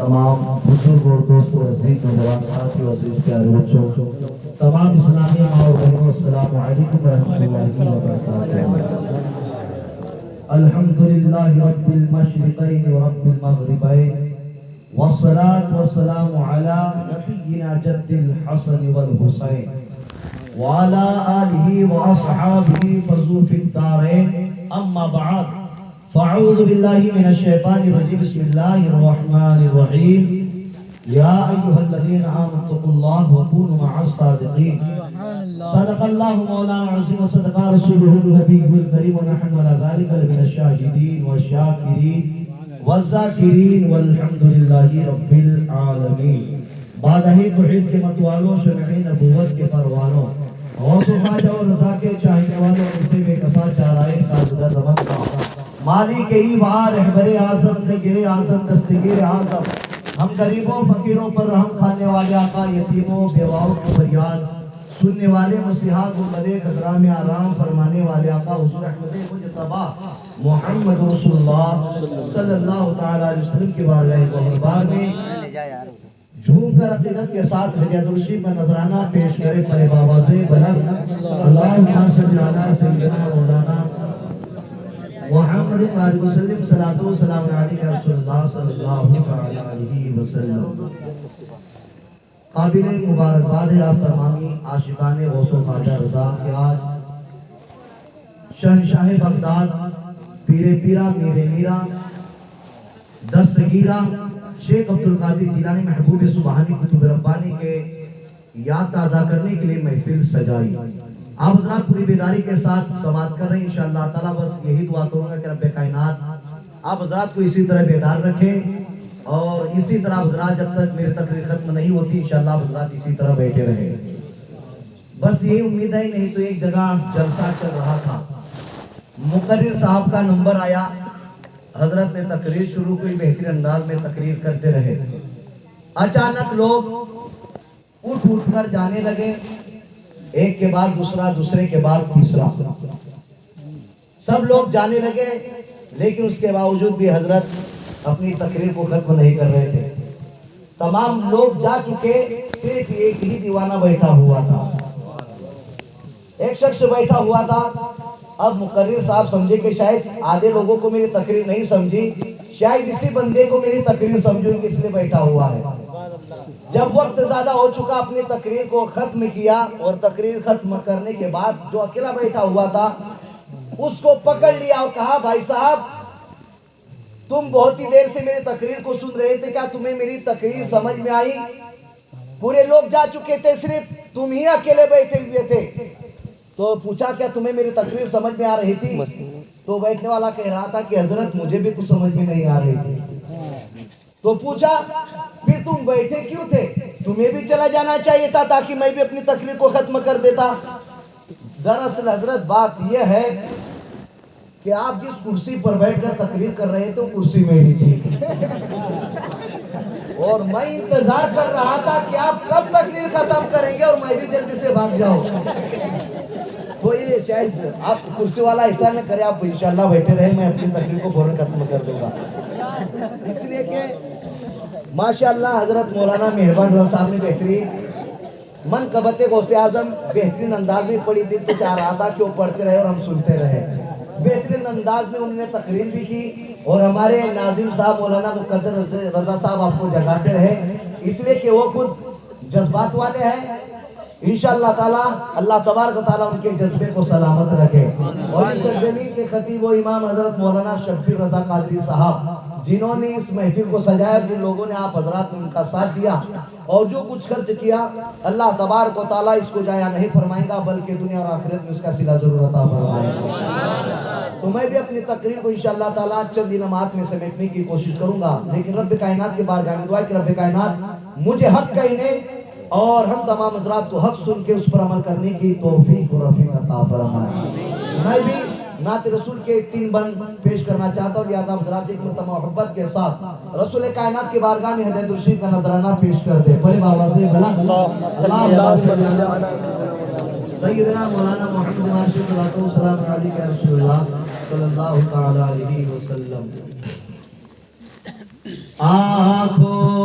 تمام بزرگ اور دوستوں عزیز نوجوان ساتھی اور عزیز پیارے بچوں، تمام اسلامی ماں اور بہنوں، السلام علیکم ورحمۃ اللہ وبرکاتہ۔ الحمدللہ رب المشرقین ورب المغربین، والصلاة والسلام علی نبینا جد الحسن والحسین وعلى آلہ واصحابہ فضوف الدارین، اما بعد فاعوذ باللہ من الشیطان الرجیم، بسم اللہ الرحمن الرحیم۔ یا ایہا الذین آمنوا اتقوا اللہ وکونوا مع الصادقین، صدق اللہ مولانا العظیم وصدق رسولہ النبی الکریم، ونحن علی ذلک لمن الشاہدین والشاکرین والذاکرین والحمد للہ رب العالمین۔ بادہ توحید کے متوالوں، شمعین نبوت کے پروانوں، غوث و خواجہ اور رضا کے چاہنے والوں، اور اسے بے کسا چارائے ساجدہ زمان کا مالک ایوہ رہبر اعظم، ذکر اعظم، دستگیر اعظم، ہم غریبوں فقیروں پر رحم کھانے والے آقا، یتیموں بیواؤں کی فریاد سننے والے مسیحا گنبدے خضرا میں آرام فرمانے والے آقا حضور احمد مجتبی محمد رسول اللہ صلی اللہ تعالی علیہ وسلم کی بارگاہ میں جھوم کر عقیدت کے ساتھ ہدیت الشریف میں نذرانہ پیش کرے پڑے بابا سے بلند اللہم صلی علی سیدنا مولانا محمد وآلہ وسلم، صلاۃ و سلام علیک رسول اللہ صلی اللہ علیہ وسلم۔ قابل مبارکباد ہے آپ تمامی عاشقان غوث و خواجہ رضا کہ آج شہنشاہ بغداد، پیر پیرا میرے میرا دستگیرہ شیخ عبدالقادر جیلانی محبوب سبحانی قطب ربانی کے یاد تازہ کرنے کے لیے محفل سجائی۔ آپ حضرات پوری بیداری کے ساتھ سماعت کر رہے ہیں انشاءاللہ تعالیٰ۔ بس یہی دعا کروں گا کہ رب کائنات آپ حضرات کو اسی طرح بیدار رکھے، اور اسی طرح حضرات جب تک میری تقریر ختم نہیں ہوتی انشاءاللہ حضرات اسی طرح بیٹھے رہے۔ بس یہی امید ہے، نہیں تو ایک جگہ جلسہ چل رہا تھا، مقرر صاحب کا نمبر آیا، حضرت نے تقریر شروع کی، بہترین انداز میں تقریر کرتے رہے۔ اچانک لوگ اٹھ کر جانے لگے، ایک کے بعد دوسرا، دوسرے کے بعد تیسرا، سب لوگ جانے لگے، لیکن اس کے باوجود بھی حضرت اپنی تقریر کو ختم نہیں کر رہے تھے۔ تمام لوگ جا چکے، صرف ایک ہی دیوانہ بیٹھا ہوا تھا، ایک شخص بیٹھا ہوا تھا۔ اب مقرر صاحب سمجھے کہ شاید آدھے لوگوں کو میری تقریر نہیں سمجھی، شاید اسی بندے کو میری تقریر سمجھوں گی، اس لیے بیٹھا ہوا ہے۔ جب وقت زیادہ ہو چکا اپنی تقریر کو ختم کیا، اور تقریر ختم کرنے کے بعد جو اکیلا بیٹھا ہوا تھا اس کو پکڑ لیا اور کہا، بھائی صاحب تم بہت ہی دیر سے میری تقریر کو سن رہے تھے، کیا تمہیں میری تقریر سمجھ میں آئی؟ پورے لوگ جا چکے تھے، صرف تم ہی اکیلے بیٹھے ہوئے تھے۔ تو پوچھا، کیا تمہیں میری تقریر سمجھ میں آ رہی تھی؟ تو بیٹھنے والا کہہ رہا تھا کہ حضرت مجھے بھی کچھ سمجھ میں نہیں آ رہی تھی۔ تو پوچھا، پھر تم بیٹھے کیوں تھے؟ تمہیں بھی چلا جانا چاہیے تھا تاکہ میں بھی اپنی تقریر کو ختم کر دیتا۔ دراصل حضرت بات یہ ہے کہ آپ جس کرسی پر بیٹھ کر تقریر کر رہے تھے وہ کرسی میری تھی، اور میں انتظار کر رہا تھا کہ آپ کب تقریر ختم کریں گے اور میں بھی جلدی سے بھاگ جاؤں۔ تو یہ شاید آپ کرسی والا ایسا نہ کرے، آپ انشاءاللہ بیٹھے رہے، میں اپنی تقریر کو فوراً ختم کر دوں گا۔ اس لیے کہ ماشاءاللہ حضرت مولانا مہربان رضا صاحب نے بہترین منقبت غوث اعظم بہترین انداز میں پڑھی تھی، تو چاہ رہا تھا کہ وہ پڑھتے رہے اور ہم سنتے رہے۔ بہترین انداز میں انہوں نے تقریر بھی کی، اور ہمارے ناظم صاحب مولانا مقدر رضا صاحب آپ کو جگاتے رہے، اس لیے کہ وہ خود جذبات والے ہیں۔ انشاءاللہ تعالیٰ اللہ تبارک و تعالیٰ ان کے جذبے کو سلامت رکھے، اور اس سرزمین کے خطیب و امام حضرت مولانا شبیر رضا قادری صاحب جنہوں نے اس محفل کو سجایا، جن لوگوں نے آپ حضرات نے ان کا ساتھ دیا اور جو کچھ خرچ کیا، اللہ تبارک و تعالیٰ اس کو ضائع نہیں فرمائے گا، بلکہ دنیا اور آخرت میں اس کا صلہ ضرور عطا فرمائے گا۔ تو میں بھی اپنی تقریر کو انشاءاللہ تعالیٰ چند نمات میں سمیٹنے کی کوشش کروں گا، لیکن رب کائنات کے بارگاہ میں دعا ہے کہ رب کائنات مجھے حق کہنے اور ہم تمام حضرات کو حق سن کے اس پر عمل کرنے کی توفیق و رفیق عطا فرمائے۔ میں بھی نعت رسول کے 3 بند پیش کرنا چاہتا ہوں، لہذا حضرات ایک مرتبہ محبت کے ساتھ رسول کائنات کی بارگاہ میں ہدایت الشریف کا نذرانہ پیش کر دے۔ بڑے بابا سے سیدنا مولانا محمد ناصر صلوات و سلام علیہ رسول اللہ صلی اللہ تعالی علیہ وسلم۔ آنکھوں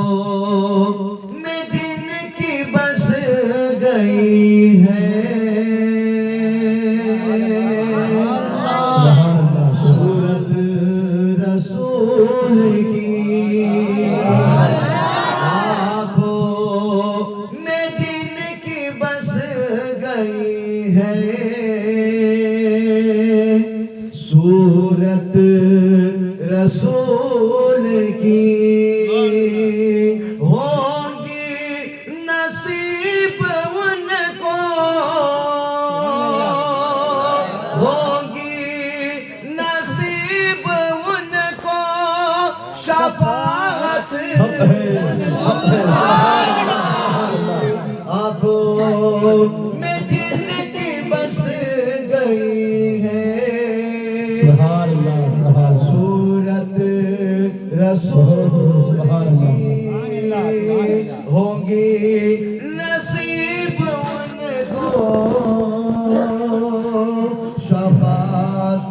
ہوں گی نصیب ان کو شفاعت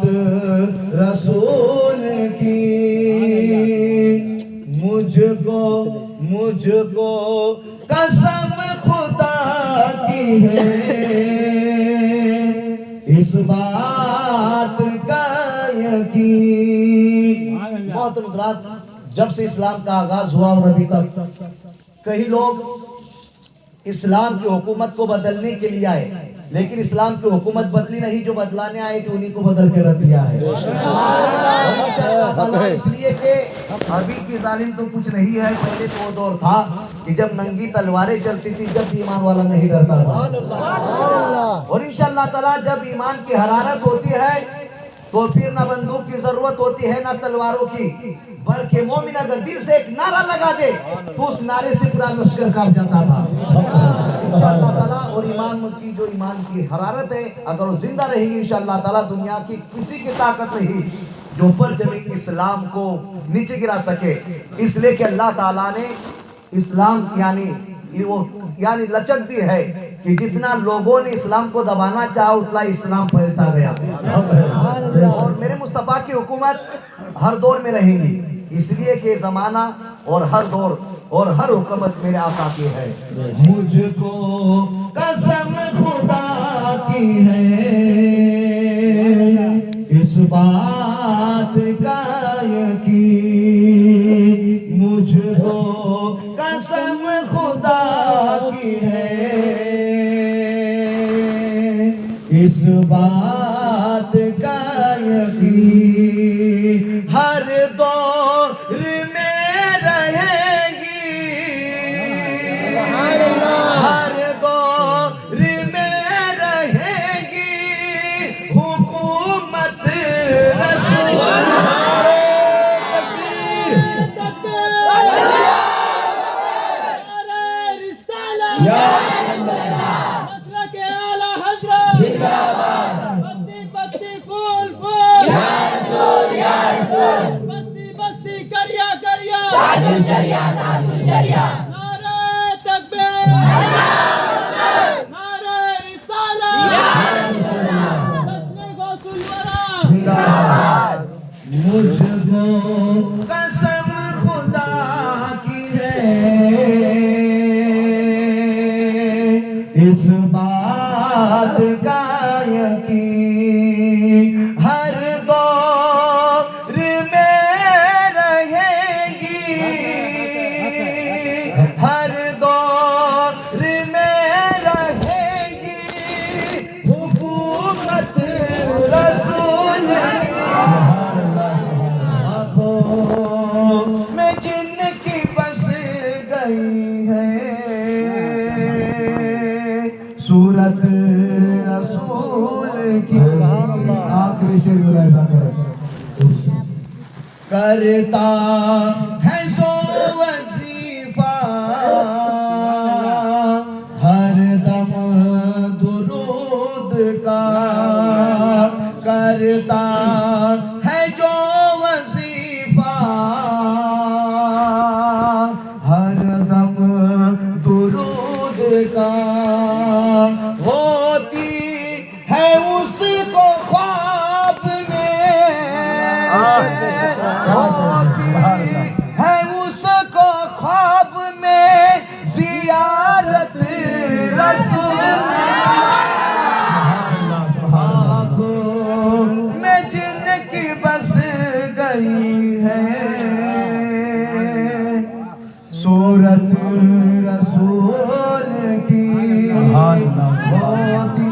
رسول کی. مجھ کو قسم خدا کی ہے اس بات کا یقین. محترم حضرات، جب سے اسلام کا آغاز ہوا اور ابھی تک کئی لوگ اسلام کی حکومت کو بدلنے کے لیے آئے، لیکن اسلام کی حکومت بدلی نہیں، جو بدلانے آئے تھے انہی کو بدل کے رکھ دیا ہے. اس لیے کہ ابھی کی ظالم تو کچھ نہیں ہے، پہلے تو وہ دور تھا کہ جب ننگی تلواریں چلتی تھی، جب ایمان والا نہیں ڈرتا تھا. اور انشاءاللہ تعالی جب ایمان کی حرارت ہوتی ہے تو پھر نہ بندوق کی ضرورت ہوتی ہے نہ تلواروں کی، بلکہ مومن اگر دل سے ایک نعرہ لگا دے تو اس نعرے سے پورا لشکر کانپ جاتا تھا. انشاءاللہ تعالی اور ایمان کی جو ایمان کی حرارت ہے اگر وہ زندہ رہے گی انشاءاللہ تعالی، دنیا کی کسی کی طاقت نہیں جو پرچم اسلام کو نیچے گرا سکے. اس لیے کہ اللہ تعالیٰ نے اسلام یعنی لچک دی ہے کہ جتنا لوگوں نے اسلام کو دبانا چاہا اتنا اسلام پھیلتا گیا. اور میرے مصطفیٰ کی حکومت ہر دور میں رہے گی، اس لیے کہ زمانہ اور ہر دور اور ہر حکومت میرے آقا کی ہے. مجھ کو قسم خدا کی ہے اس بات کا یقین. مجھ کو قسم خدا کی ہے اس بات کا یقین. ہر دور میں رہے گی، ہر دور میں رہے گی حکومت رسول. نعرہ تکبیر، نعرہ رسالت، غوث الورا. مجھ کو قسم خدا کی ہے اس بات کا یقین. ہر دور میں رہے گی، ہر دور میں رہے گی حکومت رسول. آنکھوں میں جن کی بس گئی ہے صورت رسول کی. آخری شعر ایسا کرتا ہے سو وظیفہ ہر دم درود کا، کرتا ہے جو وظیفہ ہر دم درود کا. ہوتی ہے اس کو خواب میں، ہوتی ہے اس کو خواب میں زیارت رسول. آنکھوں میں جن کی بس گئی ہے صورت رسول کی. ہوتی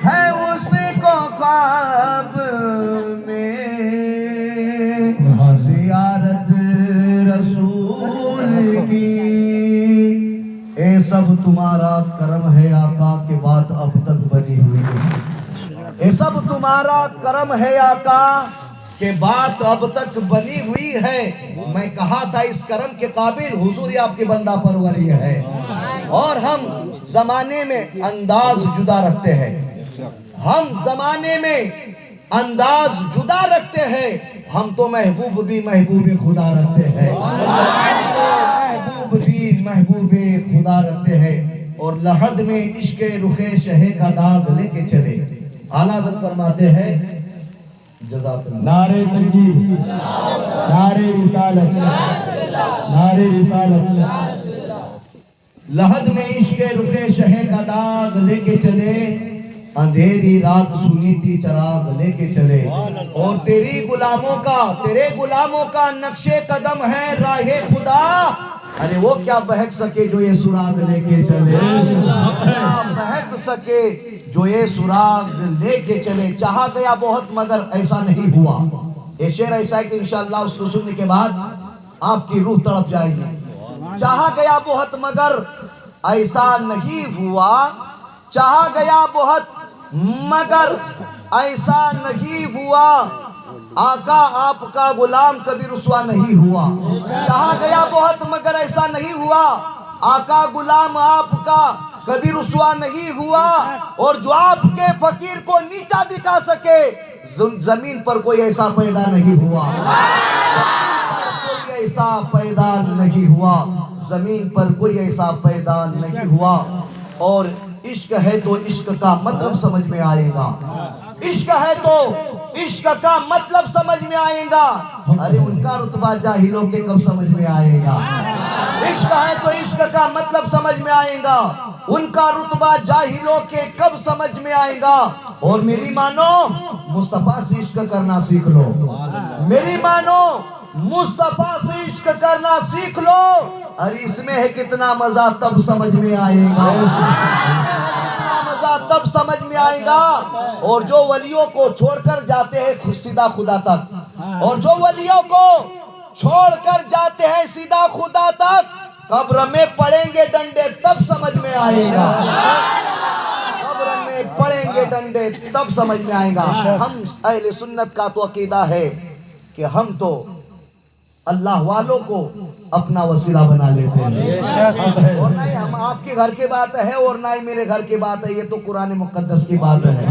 ہے اس کو خواب میں زیارت رسول کی. اے سب تمہارا کرم ہے آقا کہ بات اب تک بنی ہوئی ہے. اے سب تمہارا کرم ہے آقا کہ بات اب تک بنی ہوئی ہے. میں کہا تھا اس کرم کے قابل حضور آپ کی بندہ پروری ہے. اور ہم زمانے میں انداز جدا رکھتے ہیں، ہم زمانے میں انداز جدا رکھتے ہیں ہم تو محبوب بھی محبوب خدا رکھتے ہیں، محبوب بھی محبوب خدا رکھتے ہیں، اور لحد میں عشق رخ شہ کا داغ لے کے چلے۔ اعلیٰ حضرت فرماتے ہیں جزاک اللہ، نعرہ تکبیر، نعرہ رسالت، نعرہ رسالت، لحد میں عشق رخ شہ کا داغ لے کے چلے، اندھیری رات سنی تھی چراغ لے کے چلے، اور تیرے غلاموں کا نقش قدم ہے راہ خدا، ارے وہ کیا بہک سکے جو یہ سراغ لے کے چلے، کیا بہک سکے جو یہ سراغ لے کے چلے۔ چاہا گیا بہت مگر ایسا نہیں ہوا، یہ شعر ایسا ہے کہ انشاءاللہ اس کو سننے کے بعد آپ کی روح تڑپ جائے گی۔ چاہا گیا بہت مگر ایسا نہیں ہوا، چاہا گیا بہت مگر ایسا نہیں ہوا، آقا آپ کا غلام کبھی رسوا نہیں ہوا۔ چاہا گیا بہت مگر ایسا نہیں ہوا، آقا غلام آپ کا کبھی رسوا نہیں ہوا، اور جو آپ کے فقیر کو نیچا دکھا سکے زمین پر کوئی ایسا پیدا نہیں ہوا، کوئی ایسا پیدا نہیں ہوا، زمین پر کوئی ایسا پیدا نہیں ہوا۔ اور عشق ہے تو عشق کا مطلب سمجھ میں آئے گا، عشق ہے تو عشق کا مطلب سمجھ میں آئے گا، ارے ان کا رتبہ جاہلوں کے کب سمجھ میں آئے گا؟ عشق ہے تو عشق کا مطلب سمجھ میں آئے گا، ان کا رتبہ جاہلوں کے کب سمجھ میں آئے گا۔ اور میری مانو مصطفیٰ سے عشق کرنا سیکھ لو، میری مانو مصطفیٰ سے عشق کرنا سیکھ لو، ارے اس میں ہے کتنا مزہ تب سمجھ میں آئے گا، کتنا مزہ تب سمجھ میں آئے گا۔ اور جو ولیوں کو چھوڑ کر جاتے ہیں سیدھا خدا تک، اور جو ولیوں کو چھوڑ کر جاتے ہیں سیدھا خدا تک، قبر میں پڑیں گے ڈنڈے تب سمجھ میں آئے گا، قبر میں پڑیں گے ڈنڈے تب سمجھ میں آئے گا۔ ہم اہل سنت کا تو عقیدہ ہے کہ ہم تو اللہ والوں کو اپنا وسیلہ بنا لیتے ہیں، اور نہ ہی ہم آپ کے گھر کی بات ہے اور نہ ہی میرے گھر کی بات ہے، یہ تو قرآن مقدس کی بات ہے۔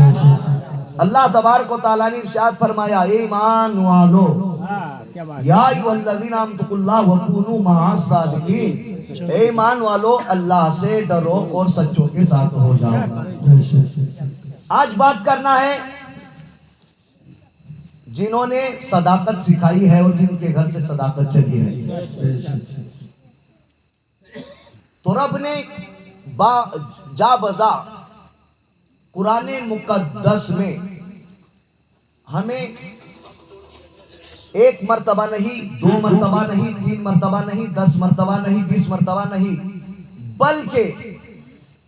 اللہ تبارک و تعالیٰ نے ارشاد فرمایا، اے ایمان والو یا ایھا الذین آمنوا باللہ وکونوا مع الصادقین، اے ایمان والو اللہ سے ڈرو اور سچوں کے ساتھ ہو جاؤ۔ آج بات کرنا ہے جنہوں نے صداقت سکھائی ہے اور جن کے گھر سے صداقت چلی ہے۔ تو رب نے جا بجا قرآن مقدس میں ہمیں ایک مرتبہ نہیں، دو مرتبہ نہیں، تین مرتبہ نہیں، 10 مرتبہ نہیں، 20 مرتبہ نہیں، بلکہ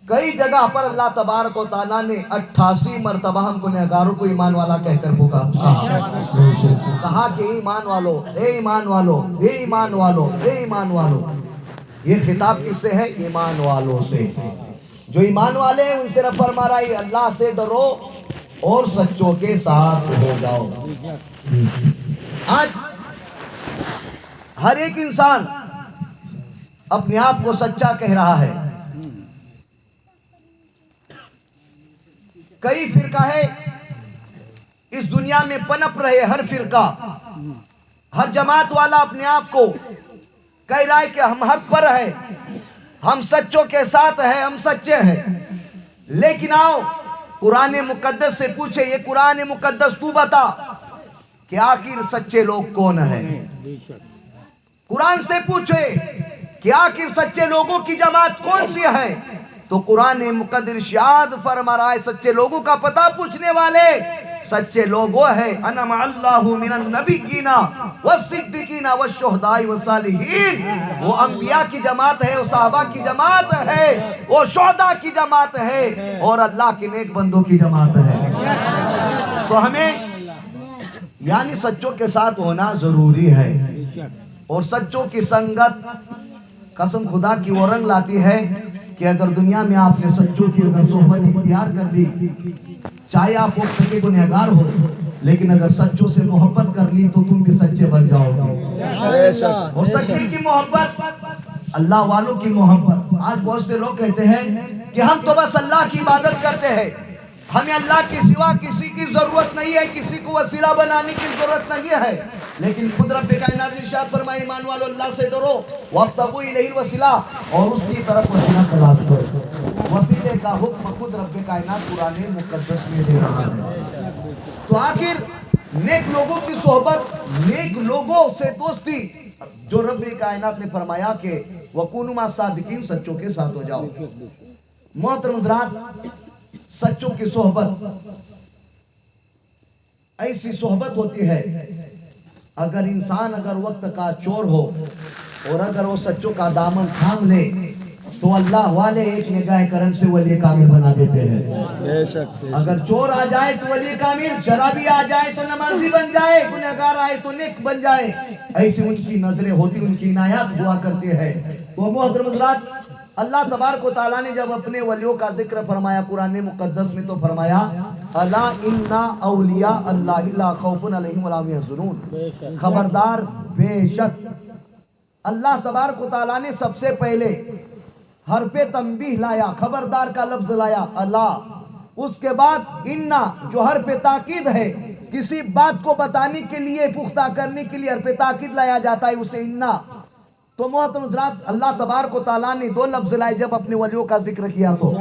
کئی جگہ پر اللہ تبارک و تعالیٰ نے 88 مرتبہ ہم کو گنہگاروں کو ایمان والا کہہ کر کہا کہ ایمان والو، اے ایمان والو، اے ایمان والو، اے ایمان والو۔ یہ خطاب کس سے ہے؟ ایمان والوں سے۔ جو ایمان والے ہیں ان سے رب فرما رہا ہے اللہ سے ڈرو اور سچوں کے ساتھ ہو جاؤ۔ آج ہر ایک انسان اپنے آپ کو سچا کہہ رہا ہے، کئی فرقہ ہے اس دنیا میں پنپ رہے، ہر فرقہ، ہر جماعت والا اپنے آپ کو کہہ رہا ہے کہ ہم حق پر ہیں، ہم سچوں کے ساتھ ہیں، ہم سچے ہیں۔ لیکن آؤ قرآن مقدس سے پوچھے، یہ قرآن مقدس تو بتا کہ آخر سچے لوگ کون ہیں؟ قرآن سے پوچھے کہ آخر سچے لوگوں کی جماعت کون سی ہے؟ تو قرآن مقدس ارشاد فرما رہا ہے سچے لوگوں کا پتہ پوچھنے والے سچے لوگ وہ ہے انعم اللہ من النبیین والصدیقین والشہداء والصالحین، وہ انبیاء کی جماعت ہے، وہ صحابہ کی جماعت ہے، وہ شہداء کی جماعت ہے، اور اللہ کے نیک بندوں کی جماعت ہے۔ تو ہمیں یعنی سچوں کے ساتھ ہونا ضروری ہے، اور سچوں کی سنگت قسم خدا کی وہ رنگ لاتی ہے کہ اگر دنیا میں آپ نے سچوں کی اگر صحبت اختیار کر لی، چاہے آپ وقت کے گنہگار ہو، لیکن اگر سچوں سے محبت کر لی تو تم بھی سچے بن جاؤ گے۔ اور سچی کی محبت، اللہ والوں کی محبت۔ آج بہت سے لوگ کہتے ہیں کہ ہم تو بس اللہ کی عبادت کرتے ہیں، ہمیں اللہ کے سوا کسی کی ضرورت نہیں ہے, کسی کو وسیلہ بنانے کی ضرورت نہیں ہے. لیکن خود رب کائنات نے ارشاد فرمایا ایمان والو اللہ سے ڈرو وابتغوا الیہ الوسیلہ, اور اس کی طرف وسیلہ تلاش کرو. وسیلے کا حکم خود رب کائنات قرآن مقدس میں دے رہا ہے. تو آخر نیک لوگوں کی صحبت, نیک لوگوں سے دوستی, جو رب کائنات نے فرمایا کہ وَكُونُوا مَعَ الصَّادِقِينَ, سچوں کے ساتھ ہو جاؤ. محترم حضرات, سچوں کی صحبت ایسی صحبت ہوتی ہے, اگر انسان اگر وقت کا چور ہو اور اگر وہ سچوں کا دامن تھام لے تو اللہ والے ایک نگاہ کرم سے ولی کامل بنا دیتے ہیں. اگر چور آ جائے تو ولی کامل, شرابی آ جائے تو نمازی بن جائے, گنہگار آئے تو نیک بن جائے. ایسی ان کی نظریں ہوتی, ان کی عنایات ہوا کرتے ہیں. تو محترم حضرات, اللہ تبارک و تعالیٰ نے جب اپنے ولیوں کا ذکر فرمایا قرآن مقدس میں تو فرمایا الا ان اولیاء اللہ لا خوف علیہم ولا هم يحزنون, خبردار بے شک اللہ تبارک و تعالیٰ نے سب سے پہلے حرف تنبیہ لایا, خبردار کا لفظ لایا اللہ, اس کے بعد انا جو حرف تاکید ہے, کسی بات کو بتانے کے لیے پختہ کرنے کے لیے حرف تاکید لایا جاتا ہے, اسے انا. تو محترم حضرات, اللہ تبارک و تعالیٰ نے دو لفظ لائے جب اپنے ولیوں کا ذکر کیا تو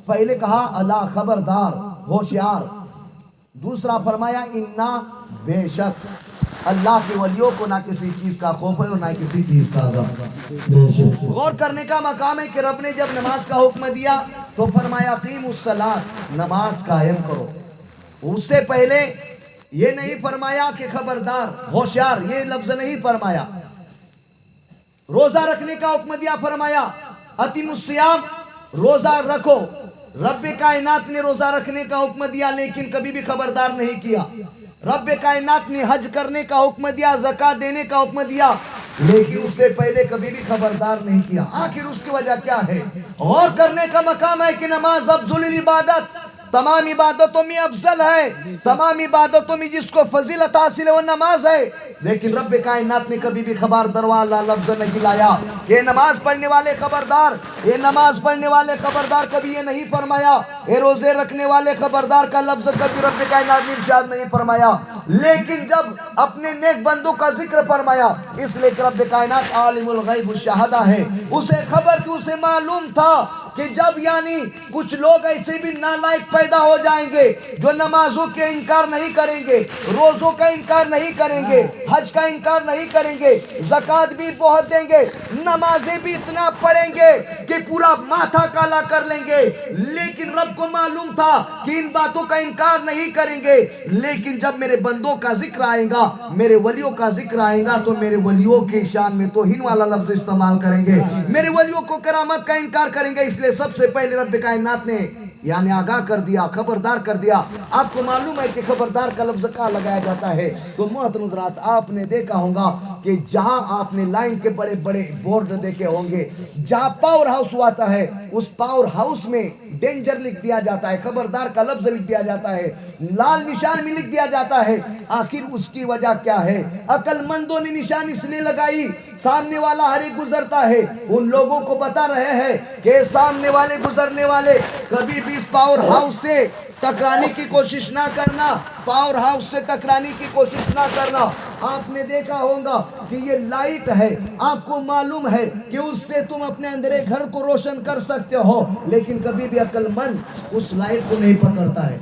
پہلے کہا اللہ خبردار ہوشیار, دوسرا فرمایا انا بے شک اللہ کے ولیوں کو نہ کسی چیز کا خوف ہے اور نہ کسی چیز کا عذاب. غور کرنے کا مقام ہے کہ رب نے جب نماز کا حکم دیا تو فرمایا اقیموا الصلاۃ, نماز قائم کرو. اس سے پہلے یہ نہیں فرمایا کہ خبردار ہوشیار, یہ لفظ نہیں فرمایا. روزہ رکھنے کا حکم دیا, فرمایا اتموا الصیام, روزہ رکھو. رب کائنات نے روزہ رکھنے کا حکم دیا لیکن کبھی بھی خبردار نہیں کیا. رب کائنات نے حج کرنے کا حکم دیا, زکوٰۃ دینے کا حکم دیا, لیکن اس سے پہلے کبھی بھی خبردار نہیں کیا. آخر اس کی وجہ کیا ہے؟ غور کرنے کا مقام ہے کہ نماز افضل العبادت, تمام عبادتوں میں افضل ہے, تمام عبادتوں میں جس کو فضیلت حاصل ہے وہ نماز ہے. لیکن رب کائنات نے کبھی بھی خبردار والا لفظ نہیں لایا کہ نماز پڑھنے والے خبردار, یہ نماز پڑھنے والے خبردار, کبھی یہ نہیں فرمایا. یہ روزے رکھنے والے خبردار کا لفظ کبھی رب کائنات نے ارشاد نہیں فرمایا. لیکن جب اپنے نیک بندوں کا ذکر فرمایا, اس لیے کہ رب کائنات عالم الغیب الشہادہ ہے, اسے خبر تھی, اسے معلوم تھا کہ جب یعنی کچھ لوگ ایسے بھی نالائق پیدا ہو جائیں گے جو نمازوں کے انکار نہیں کریں گے, روزوں کا انکار نہیں کریں گے, حج کا انکار نہیں کریں گے, زکوٰۃ بھی بہت دیں گے, نمازیں بھی اتنا پڑھیں گے کہ پورا ماتھا کالا کر لیں گے, لیکن رب کو معلوم تھا کہ ان باتوں کا انکار نہیں کریں گے. لیکن جب میرے بندوں کا ذکر آئے گا, میرے ولیوں کا ذکر آئے گا, تو میرے ولیوں کی شان میں توہین والا لفظ استعمال کریں گے, میرے ولیوں کو کرامت کا انکار کریں گے. اس لیے سب سے پہلے رب کائنات نے یعنی آگاہ کر دیا, خبردار کر دیا. آپ کو معلوم ہے کہ خبردار کا لفظ کہاں لگایا جاتا ہے؟ تو محترم حضرات, آپ نے دیکھا ہوگا کہ جہاں آپ نے لائن کے بڑے بڑے بورڈ دیکھے ہوں گے, جہاں پاور ہاؤس ہوا ہے اس پاور ہاؤس میں ڈینجر لکھ دیا جاتا ہے, خبردار کا لفظ لکھ دیا جاتا ہے, لال نشان میں لکھ دیا جاتا ہے. آخر اس کی وجہ کیا ہے؟ عقل مندوں نے نشان اس لیے لگائی, سامنے والا ہر ایک گزرتا ہے, ان لوگوں کو بتا رہے ہیں کہ سامنے والے گزرنے والے کبھی بھی اس پاور ہاؤس سے ٹکرانے کی کوشش نہ کرنا, پاور ہاؤس سے ٹکرانے کی کوشش نہ کرنا. آپ نے دیکھا ہوگا کہ یہ لائٹ ہے, آپ کو معلوم ہے کہ اس سے تم اپنے اندر گھر کو روشن کر سکتے ہو, لیکن کبھی بھی عقل مند اس لائٹ کو نہیں پکڑتا ہے.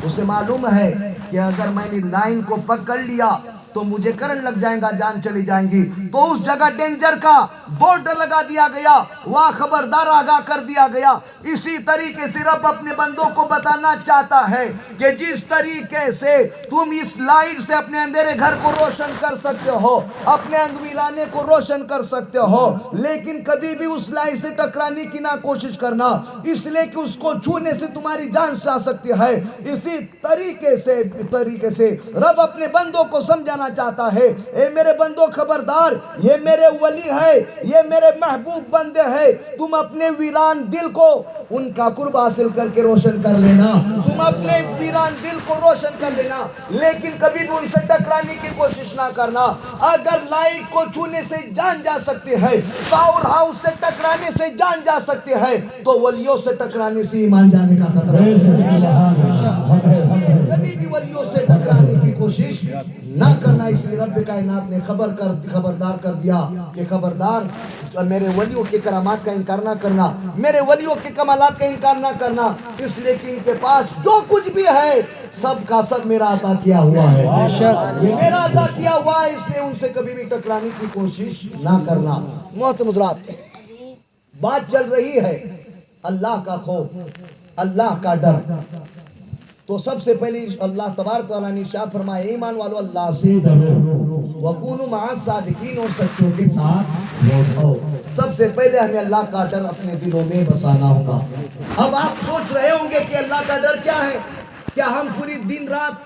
اسے معلوم ہے کہ اگر میں نے لائن کو پکڑ لیا تو مجھے کرنٹ لگ جائے گا, جان چلی جائیں گی. تو اس جگہ ڈینجر کا بورڈ لگا دیا گیا, وہاں خبردار آگاہ کر دیا گیا. اسی طریقے سے رب اپنے بندوں کو بتانا چاہتا ہے کہ جس طریقے سے تم اس لائٹ سے اپنے اندھیرے گھر کو روشن کر سکتے ہو, اپنے اندویرانے کو روشن کر سکتے ہو, لیکن کبھی بھی اس لائٹ سے ٹکرانے کی نہ کوشش کرنا, اس لیے کہ اس کو چھونے سے تمہاری جان جا سکتی ہے. اسی طریقے سے رب اپنے بندوں کو سمجھانا دینا چاہتا ہے اے میرے بندو خبردار، یہ میرے ولی ہے، یہ میرے محبوب بندے ہیں، تم اپنے ویران دل کو ان کا قرب حاصل کر کے روشن کر لینا، تم اپنے ویران دل کو روشن کر لینا، لیکن کبھی بھی ان سے ٹکرانے کی کوشش نہ کرنا۔ اگر لائٹ کو چھونے سے جان جا سکتی ہے، پاور ہاؤس سے ٹکرانے سے جان جا سکتی ہے، تو ولیوں سے ٹکرانے سے ایمان جانے کا خطرہ ہے۔ کبھی بھی ولیوں سے ٹکرانے کی کوشش نہ کرنا، اس لیے رب کائنات نے خبردار کر دیا کہ خبردار میرے ولیوں کے کرامات کا انکار نہ کرنا، میرے ولیوں کے کمالات کا انکار نہ کرنا، اس لیے کہ ان کے پاس جو کچھ بھی ہے سب کا سب میرا عطا کیا ہوا ہے، یہ میرا عطا کیا ہوا ہے، اس لیے ان سے کبھی بھی ٹکرانے کی کوشش نہ کرنا۔ محترم حضرات، بات چل رہی ہے اللہ کا خوف، اللہ کا ڈر، تو سب سے پہلے اللہ تبارک تعالیٰ نے ارشاد فرمایا ایمان والو اللہ سے وَكُونُوا مَعَ الصَّادِقِينَ، اور سچوں کے ساتھ رہو۔ سب سے پہلے ہمیں اللہ کا ڈر اپنے دلوں میں بسانا ہوگا۔ اب آپ سوچ رہے ہوں گے کہ اللہ کا ڈر کیا ہے؟ کیا ہم پوری دن رات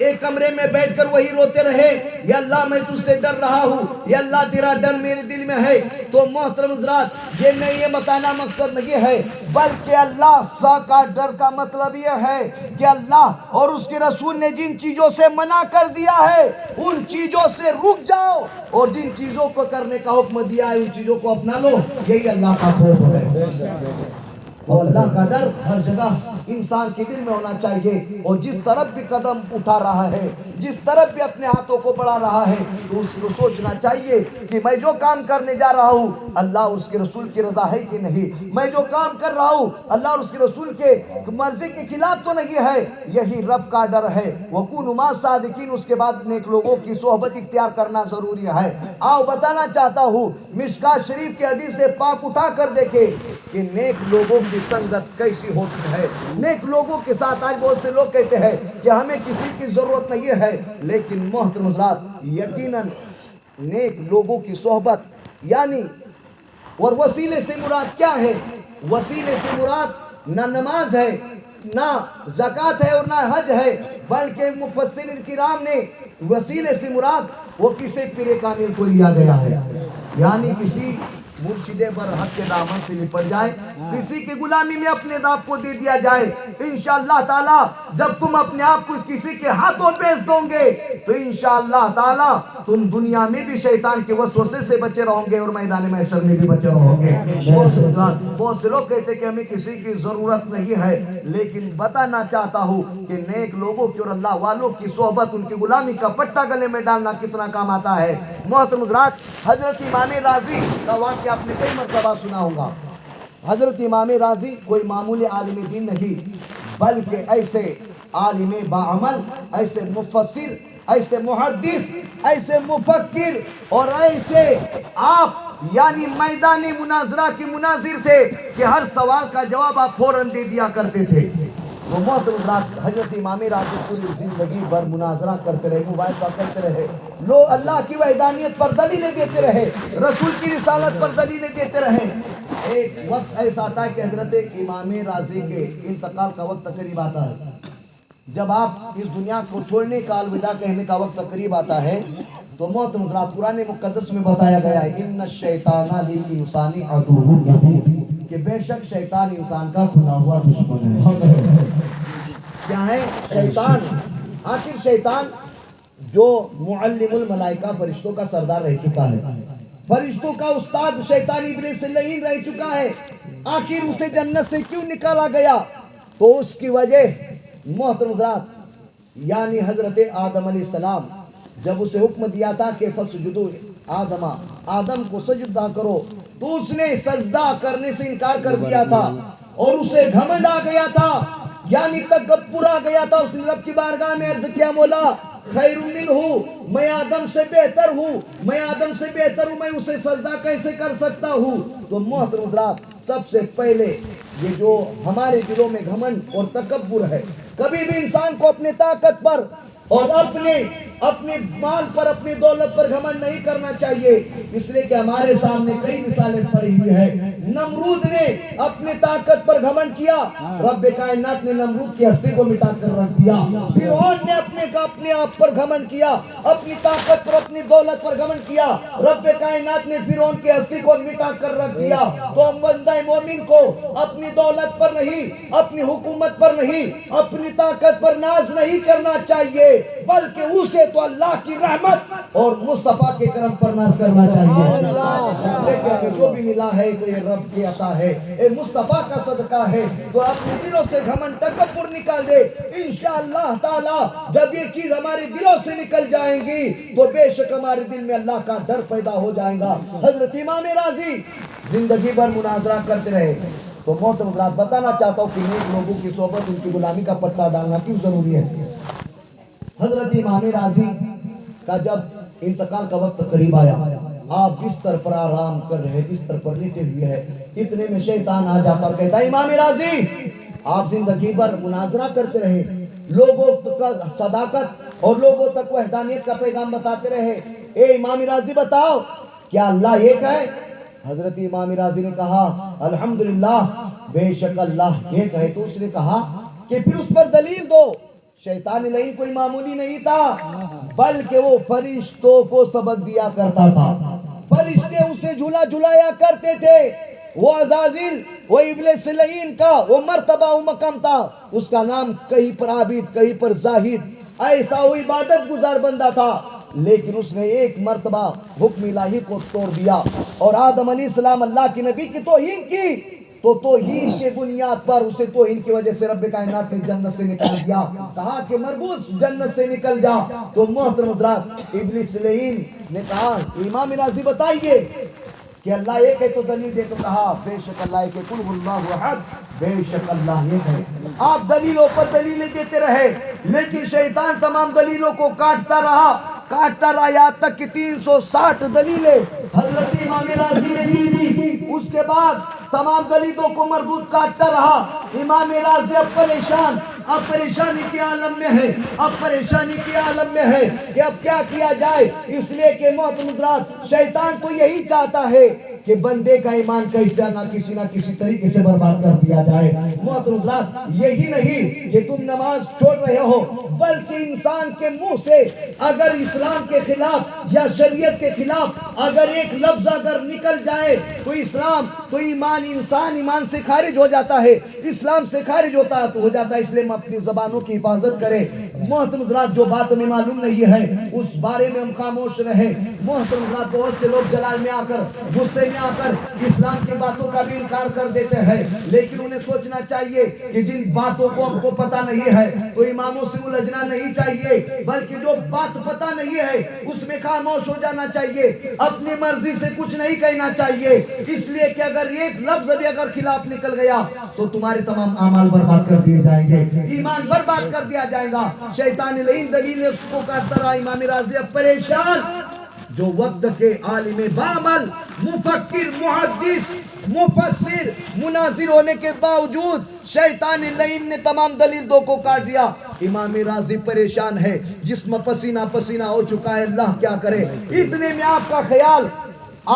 ایک کمرے میں بیٹھ کر وہی روتے رہے یا اللہ میں تجھ سے ڈر رہا ہوں، یا اللہ تیرا ڈر میرے دل میں ہے؟ تو محترم حضرات، یہ میں یہ بتانا مقصد نہیں ہے، بلکہ اللہ سا کا ڈر کا مطلب یہ ہے کہ اللہ اور اس کے رسول نے جن چیزوں سے منع کر دیا ہے ان چیزوں سے رک جاؤ، اور جن چیزوں کو کرنے کا حکم دیا ہے ان چیزوں کو اپنا لو، یہی اللہ کا خوف ہے۔ اور اللہ کا ڈر ہر جگہ انسان کے دل میں ہونا چاہیے، اور جس طرف بھی قدم اٹھا رہا ہے، جس طرف بھی اپنے ہاتھوں کو بڑھا رہا ہے، تو اس کو سوچنا چاہیے کہ میں جو کام کرنے جا رہا ہوں اللہ اور اس کے رسول کی رضا ہے کہ نہیں، میں جو کام کر رہا ہوں اللہ اور اس کے رسول کے مرضی کے خلاف تو نہیں ہے، یہی رب کا ڈر ہے۔ وَكُونُوا مَعَ الصَّادِقِينَ، اس کے بعد نیک لوگوں کی صحبت اختیار کرنا ضروری ہے۔ آؤ بتانا چاہتا ہوں، مشکات شریف کی حدیث سے پاک اٹھا کر دیکھیں کہ نیک لوگوں کی سنگت کیسی ہوتی ہے۔ نیک لوگوں کے ساتھ آج بہت سے لوگ کہتے ہیں کہ ہمیں کسی کی ضرورت نہیں ہے، لیکن محترم حضرات یقیناً نیک لوگوں کی صحبت یعنی، اور وسیلے سے مراد کیا ہے؟ وسیلے سے مراد نہ نماز ہے، نہ زکوٰۃ ہے، اور نہ حج ہے، بلکہ مفسرین کرام نے وسیلے سے مراد وہ کسی پیر کامل کو لیا گیا ہے، یعنی کسی مرشد برحق کے دامن سے لپٹ جائے، کسی کی غلامی میں اپنے آپ کو دے دیا جائے۔ انشاءاللہ تعالی جب تم اپنے آپ کو کسی کے ہاتھوں بیچ دو گے تو انشاءاللہ تعالی تم دنیا میں بھی شیطان کے وسوسے سے بچے رہو گے اور میدان محشر میں بھی بچے رہو گے۔ بہت سے لوگ کہتے ہیں کہ ہمیں کسی کی ضرورت نہیں ہے، لیکن بتانا چاہتا ہوں کہ نیک لوگوں کی اور اللہ والوں کی صحبت، ان کی غلامی کا پٹا گلے میں ڈالنا کتنا کام آتا ہے۔ محترم حضرات، حضرت امام راضی کا واقعہ آپ نے کئی مرتبہ سنا ہوگا۔ حضرت امام راضی کوئی معمولی عالم دین نہیں، بلکہ ایسے عالم باعمل، ایسے مفسر، ایسے محدث، ایسے مفکر، اور ایسے آپ یعنی میدان مناظرہ کے مناظر تھے کہ ہر سوال کا جواب آپ فوراً دے دیا کرتے تھے۔ وہ محترم حضرات، حضرت امام راضی پوری زندگی بھر مناظرہ کرتے رہے، مباحثہ کرتے رہے، لوگ اللہ کی وحدانیت پر دلیلیں دیتے رہے، رسول کی رسالت پر دلیلیں دیتے رہے۔ ایک وقت ایسا آتا ہے کہ حضرت امام راضی کے انتقال کا وقت قریب آتا ہے۔ جب آپ اس دنیا کو چھوڑنے کا، الوداع کہنے کا وقت قریب آتا ہے، تو محترم حضرات قرآن مقدس میں بتایا گیا ہے ان الشیطان للانسان عدو مبین، کہ بے شک شیطان انسان کا کھلا ہوا دشمن ہے۔ کیا ہے شیطان؟ آخر شیطان جو معلم الملائکہ، فرشتوں کا سردار رہ چکا ہے، فرشتوں کا استاد شیطان ابلیس لعین رہ چکا ہے، آخر اسے جنت سے کیوں نکالا گیا؟ تو اس کی وجہ محترم حضرات یعنی حضرت آدم علیہ السلام جب اسے حکم دیا تھا کہ فسجدوا آدم، آدم کو سجدہ کرو، تو اس نے سجدہ کرنے سے انکار کر دیا تھا، اور اسے گھمنڈ آ گیا تھا، یعنی تکبر آ گیا تھا۔ اس نے رب کی بارگاہ میں عرض کیا، مولا خیر منہ، میں آدم سے بہتر ہوں، میں آدم سے بہتر ہوں، میں اسے سجدہ کیسے کر سکتا ہوں؟ تو محترم حضرات سب سے پہلے یہ جو ہمارے دلوں میں گھمنڈ اور تکبر ہے، کبھی بھی انسان کو اپنے طاقت پر، اور اپنے مال پر اپنی دولت پر گھمنڈ نہیں کرنا چاہیے، اس لیے کہ ہمارے سامنے کئی مثالیں پڑی ہوئی ہیں۔ نمرود نے اپنی طاقت پر گھمنڈ کیا، رب کائنات نے نمرود کی ہستی کو مٹا کر رکھ دیا۔ فرعون نے اپنے آپ پر گھمنڈ کیا، اپنی طاقت پر اپنی دولت پر گھمنڈ کیا، رب کائنات نے فرعون کی ہستی کو مٹا کر رکھ دیا۔ تو بندہ مومن کو اپنی دولت پر نہیں، اپنی حکومت پر نہیں، اپنی طاقت پر ناز نہیں کرنا چاہیے، بلکہ اسے تو اللہ کی رحمت اور مصطفیٰ کے کرم پر ناز کرنا چاہیے۔ اس لیے کہ ہمیں جو بھی ملا ہے تو یہ رب کی عطا ہے، یہ مصطفیٰ کا صدقہ ہے۔ تو اپنے دلوں سے گھمنڈ تکبر نکال دے، انشاءاللہ تعالی جب یہ چیز ہمارے دلوں سے نکل جائیں گی تو بے شک ہمارے دل میں اللہ کا ڈر پیدا ہو جائے گا۔ حضرت امام راضی زندگی بھر مناظرہ کرتے رہے۔ تو محترم حضرات بتانا چاہتا ہوں کہ نیک لوگوں کی صحبت ان کی غلامی کا پٹا ڈالنا کیوں ضروری ہے۔ حضرت امام راضی کا جب انتقال کا وقت قریب آیا، آپ بستر پر آرام کر رہے، بستر پر لیٹے ہوئے ہیں، اتنے میں شیطان آ جاتا اور کہتا ہے امام راضی آپ زندگی بھر مناظرہ کرتے رہے، لوگوں کا صداقت اور لوگوں تک وحدانیت کا پیغام بتاتے رہے، اے امام راضی بتاؤ کیا اللہ ایک ہے؟ حضرت امام راضی نے کہا الحمدللہ بے شک اللہ ایک ہے۔ تو اس نے کہا کہ پھر اس پر دلیل دو۔ شیطان لعین کوئی معمولی نہیں تھا، بلکہ وہ فرشتوں کو سبق دیا کرتا تھا، فرشتے اسے جھلا جھلایا کرتے تھے۔ وہ عزازیل، وہ ابلیس لعین کا وہ مرتبہ و مقام تھا، اس کا نام کہیں پر عابد کہیں پر زاہد، ایسا وہ عبادت گزار بندہ تھا، لیکن اس نے ایک مرتبہ حکم الہی کو توڑ دیا اور آدم علیہ السلام اللہ کے نبی کی توہین کی، تو توہین کے بنیاد پر اسے توہین کی وجہ سے رب کائنات نے جنت سے نکال دیا، کہا کہ مربوط جنت سے نکل جا۔ تو محترم حضرات ابلیس لعین نے کہا امام راضی بتائیے کہ اللہ ایک ہے، تو دلیل دے، تو کہا بے شک اللہ ایک ہے، قل هو اللہ احد، بے شک اللہ ایک ہے۔ آپ دلیلوں پر دلیلیں دیتے رہے، لیکن شیطان تمام دلیلوں کو کاٹتا رہا یہاں تک کہ 360 دلیلیں حضرت امام راضی نے دی تھی۔ اس کے بعد تمام دلیلوں کو مردود کاٹتا رہا۔ امام راضی اب پریشانی کے عالم میں ہے، کہ اب کیا کیا جائے، اس لیے کہ محترم حضرات شیطان تو یہی چاہتا ہے کہ بندے کا ایمان کیسے نہ کسی طریقے سے برباد کر دیا جائے۔ محترم حضرات یہی نہیں کہ تم نماز چھوڑ رہے ہو، بلکہ انسان کے منہ سے اگر اسلام کے خلاف یا شریعت کے خلاف اگر ایک لفظ اگر نکل جائے تو انسان ایمان سے خارج ہو جاتا ہے، اسلام سے خارج ہوتا ہے۔ اس لیے ہم اپنی زبانوں کی حفاظت کریں۔ محترم حضرات جو بات ہمیں معلوم نہیں ہے اس بارے میں ہم خاموش رہیں۔ محترم حضرات بہت سے لوگ جلال میں آ کر غصے میں آ کر اسلام کی باتوں کا بھی انکار کر دیتے ہیں، لیکن انہیں سوچنا چاہیے کہ جن باتوں کو ہم کو پتہ نہیں ہے تو اماموں سے الجھنا نہیں چاہیے، بلکہ جو بات پتہ نہیں ہے اس میں خاموش ہو جانا چاہیے، اپنی مرضی سے کچھ نہیں کہنا چاہیے، اس لیے کہ اگر ایک لفظ بھی اگر خلاف نکل گیا تو تمہارے تمام اعمال برباد کر دیے جائیں گے، ایمان برباد کر دیا جائے گا۔ شیطان لعین دلیل کو کاٹتا رہا۔ امام راضی اب پریشان، جو وقت کے عالم بعمل، مفکر، محدث، مفسر، مناظر ہونے کے باوجود شیطان لعین نے تمام دلیلوں کو کاٹ دیا۔ امام راضی پریشان ہے، جسم پسینہ پسینہ ہو چکا ہے، اللہ کیا کرے۔ اتنے میں آپ کا خیال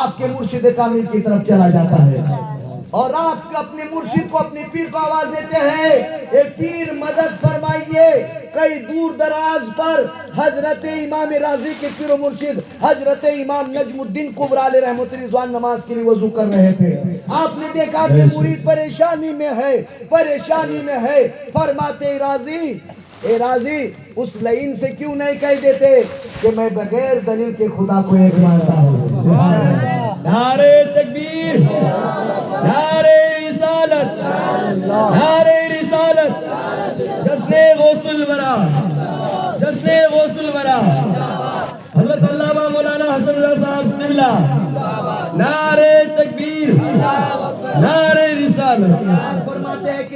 آپ کے مرشد کامل کی طرف چلا جاتا ہے اور آپ اپنے مرشد کو، اپنے پیر کو آواز دیتے ہیں اے پیر مدد فرمائیے۔ کئی دور دراز پر حضرت امام راضی کے پیر و مرشد حضرت امام نجم الدین کبریٰ علیہ رحمت رضوان نماز کے لیے وضو کر رہے تھے۔ آپ نے دیکھا کہ مرید پریشانی میں ہے، فرماتے اے راضی اس لعین سے کیوں نہیں کہہ دیتے کہ میں بغیر دلیل کے خدا کو ایک مانتا ہوں۔ نعرہ تکبیر، نعرہ رسالت، نعرہ رسالت، جشن غوث الورا، جشن غوث الورا، حضرت علامہ مولانا حسن رضا صاحب قبلہ، نعرہ تکبیر، نعرہ رسالت۔ فرماتے ہیں کہ